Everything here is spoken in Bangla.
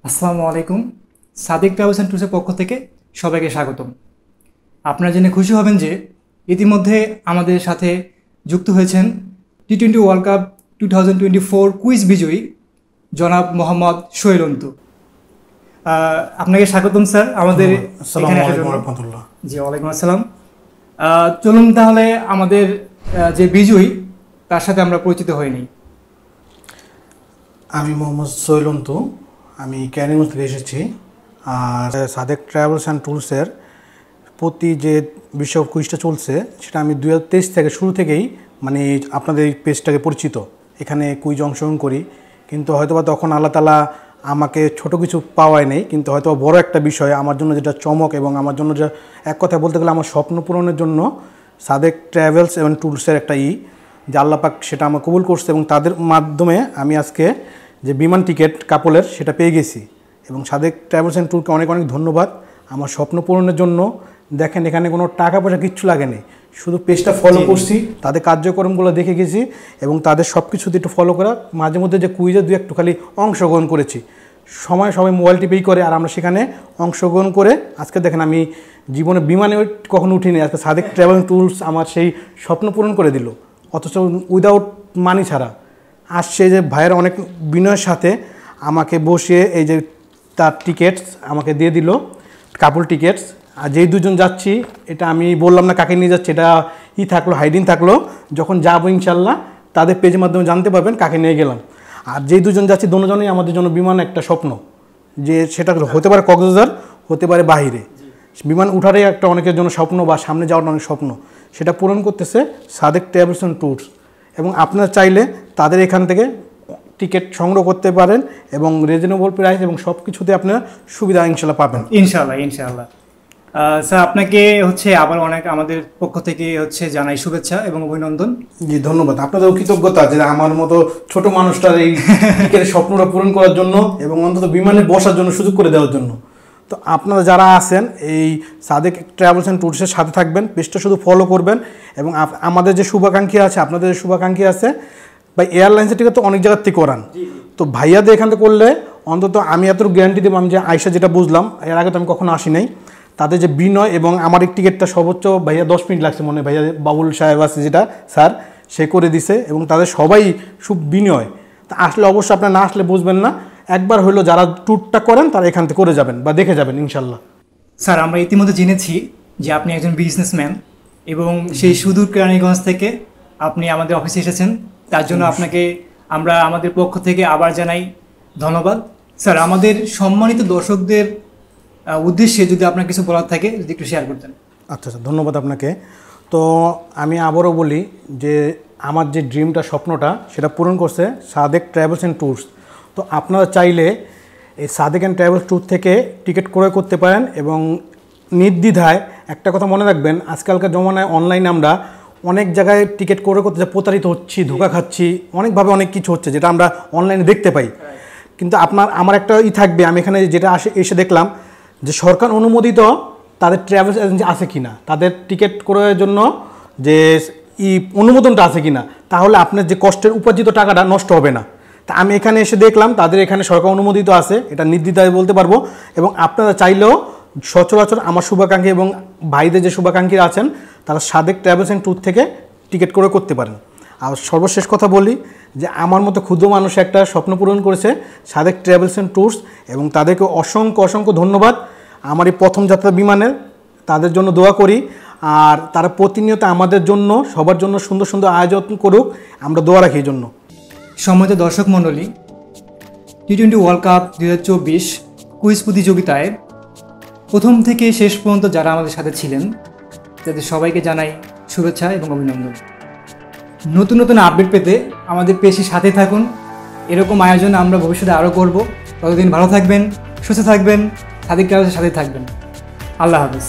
আসসালামু আলাইকুম। সাদিক ট্রাভেলস অ্যান্ড ট্যুরসের পক্ষ থেকে সবাইকে স্বাগতম। আপনারা জেনে খুশি হবেন যে ইতিমধ্যে আমাদের সাথে যুক্ত হয়েছেন টি-20 ওয়ার্ল্ড কাপ 2024 কুইজ বিজয়ী জনাব মোহাম্মদ সোহেল অন্তু। আপনাকে স্বাগতম স্যার আমাদের এখানে আসার জন্য। জি, ওয়ালাইকুম আসসালাম। চলুন তাহলে আমাদের যে বিজয়ী তার সাথে আমরা পরিচিত হয়ে নিই। আমি মোহাম্মদ সোহেল অন্তু, আমি ক্যানিগঞ্জ থেকে এসেছি। আর সাদেক ট্রাভেলস অ্যান্ড ট্যুরসের প্রতি যে বিশ্ব কুইজটা চলছে সেটা আমি 2023 থেকে শুরু থেকেই মানে আপনাদের এই পেজটাকে পরিচিত, এখানে কুইজ অংশগ্রহণ করি। কিন্তু হয়তোবা তখন আল্লাহ তাআলা আমাকে ছোট কিছু পাওয়ায় নেই, কিন্তু হয়তো বড় একটা বিষয় আমার জন্য যেটা চমক এবং আমার জন্য যে এক কথায় বলতে গেলে আমার স্বপ্ন পূরণের জন্য সাদেক ট্রাভেলস এবং ট্যুরসের একটা যে আল্লাহ পাক সেটা আমার কবুল করছে এবং তাদের মাধ্যমে আমি আজকে যে বিমান টিকিট কাপলের সেটা পেয়ে গেছি। এবং সাদেক ট্রাভেলস অ্যান্ড ট্যুরকে অনেক অনেক ধন্যবাদ আমার স্বপ্ন পূরণের জন্য। দেখেন এখানে কোনো টাকা পয়সা কিচ্ছু লাগেনি, শুধু পেজটা ফলো করছি, তাদের কার্যক্রমগুলো দেখে গেছি এবং তাদের সব কিছুতে একটু ফলো করা, মাঝে মধ্যে যে কুইজে দু একটু খালি অংশগ্রহণ করেছি। সবাই মোবাইল টিপেই করে আর আমরা সেখানে অংশগ্রহণ করে আজকে দেখেন আমি জীবনে বিমানে কখনো উঠিনি, আজকে সাদেক ট্রাভেল ট্যুরস আমার সেই স্বপ্ন পূরণ করে দিল, অথচ উইদাউট মানি ছাড়া। আসছে যে ভাইয়ের অনেক বিনয়ের সাথে আমাকে বসিয়ে এই যে তার টিকিটস আমাকে দিয়ে দিল, কাপল টিকিটস। আর যেই দুজন যাচ্ছি এটা আমি বললাম না কাকে নিয়ে যাচ্ছি, এটা থাকলো হাইডিং থাকলো, যখন যাবো ইনশাল্লাহ তাদের পেজের মাধ্যমে জানতে পারবেন কাকে নিয়ে গেলাম। আর যেই দুজন যাচ্ছি দুজনেই আমাদের জন্য বিমান একটা স্বপ্ন, যে সেটা হতে পারে কক্সবাজার, হতে পারে বাহিরে। বিমান উঠারই একটা অনেকের জন্য স্বপ্ন বা সামনে যাওয়ার অনেক স্বপ্ন, সেটা পূরণ করতেছে সাদেক ট্রাভেলস অ্যান্ড ট্যুরস। এবং আপনারা চাইলে তাদের এখান থেকে টিকিট সংগ্রহ করতে পারেন এবং রিজনেবল প্রাইস এবং সব কিছুতে আপনারা সুবিধা ইনশাল্লাহ পাবেন। ইনশাল্লাহ স্যার, আপনাকে আবার অনেক আমাদের পক্ষ থেকে জানাই শুভেচ্ছা এবং অভিনন্দন। জি ধন্যবাদ, আপনাদের কৃতজ্ঞতা যে আমার মতো ছোট মানুষটার এই টিকিটের স্বপ্নটা পূরণ করার জন্য এবং অন্তত বিমানে বসার জন্য সুযোগ করে দেওয়ার জন্য। তো আপনারা যারা আছেন এই সাদেক ট্রাভেলস অ্যান্ড ট্যুরসের সাথে থাকবেন, পেজটা শুধু ফলো করবেন এবং আমাদের যে শুভাকাঙ্ক্ষী আছে, আপনাদের যে শুভাকাঙ্ক্ষী আছে বা এয়ারলাইন্সের টিকিট তো অনেক জায়গার থেকে করান, তো ভাইয়াদের এখান থেকে করলে অন্তত আমি এত গ্যারান্টি দেবো, আমি যে আয়সা যেটা বুঝলাম, এর আগে তো আমি কখনো আসি নাই, তাদের যে বিনয় এবং আমার এই টিকিটটা সর্বোচ্চ ভাইয়া 10 মিনিট লাগছে মনে হয়, ভাইয়া বাবুল সাহেব আছে যেটা স্যার, সে করে দিছে এবং তাদের সবাই খুব বিনয়। তা আসলে অবশ্যই আপনারা না আসলে বুঝবেন না, একবার হলো যারা ট্যুরটা করেন তারা এখান থেকে করে যাবেন বা দেখে যাবেন ইনশাল্লাহ। স্যার, আমরা ইতিমধ্যে জেনেছি যে আপনি একজন বিজনেসম্যান এবং সেই সুদূর কেরানীগঞ্জ থেকে আপনি আমাদের অফিসে এসেছেন, তার জন্য আপনাকে আমরা আমাদের পক্ষ থেকে আবার জানাই ধন্যবাদ। স্যার, আমাদের সম্মানিত দর্শকদের উদ্দেশ্যে যদি আপনার কিছু বলার থাকে যদি একটু শেয়ার করতেন। আচ্ছা, ধন্যবাদ আপনাকে। তো আমি আবারও বলি যে আমার যে ড্রিমটা, স্বপ্নটা, সেটা পূরণ করছে সাদেক ট্রাভেলস অ্যান্ড ট্যুরস। তো আপনারা চাইলে এই সাদেক অ্যান্ড ট্রাভেলস ট্যুর থেকে টিকিট ক্রয় করতে পারেন এবং নির্দ্বিধায় একটা কথা মনে রাখবেন, আজকালকার জমানায় অনলাইনে আমরা অনেক জায়গায় টিকিট ক্রয় করতে প্রতারিত হচ্ছি, ধোঁকা খাচ্ছি, অনেকভাবে অনেক কিছু হচ্ছে যেটা আমরা অনলাইনে দেখতে পাই। কিন্তু আমার একটা থাকবে, আমি এখানে যেটা এসে দেখলাম যে সরকার অনুমোদিত তাদের ট্রাভেলস এজেন্সি আছে কিনা, তাদের টিকিট ক্রয়ের জন্য যে অনুমোদনটা আছে কিনা, তাহলে আপনার যে কষ্টের উপার্জিত টাকাটা নষ্ট হবে না। তা আমি এখানে এসে দেখলাম তাদের এখানে সরকার অনুমোদিত আছে, এটা নির্দ্বিধায় বলতে পারবো। এবং আপনারা চাইলেও সচরাচর আমার শুভাকাঙ্ক্ষী এবং ভাইদের যে শুভাকাঙ্ক্ষী আছেন তারা সাদেক ট্রাভেলস অ্যান্ড ট্যুর থেকে টিকিট ক্রয় করতে পারেন। আর সর্বশেষ কথা বলি যে আমার মতো ক্ষুদ্র মানুষ একটা স্বপ্ন পূরণ করেছে সাদেক ট্রাভেলস অ্যান্ড ট্যুরস এবং তাদেরকে অসংখ্য ধন্যবাদ। আমার এই প্রথম যাত্রা বিমানের, তাদের জন্য দোয়া করি। আর তারা প্রতিনিয়ত আমাদের জন্য সবার জন্য সুন্দর সুন্দর আয়োজন করুক, আমরা দোয়া রাখি এই জন্য। সম্মানিত দর্শক মণ্ডলী, টি-20 ওয়ার্ল্ড কাপ 2024 কুইজ প্রতিযোগিতায় প্রথম থেকে শেষ পর্যন্ত যারা আমাদের সাথে ছিলেন তাদের সবাইকে জানাই শুভেচ্ছা এবং অভিনন্দন। নতুন নতুন আপডেট পেতে আমাদের পেজের সাথে থাকুন, এরকম আয়োজন আমরা ভবিষ্যতে আরও করব। ততদিন ভালো থাকবেন, সুস্থ থাকবেন, সাদেক ট্রাভেলসের সাথে থাকবেন। আল্লাহ হাফেজ।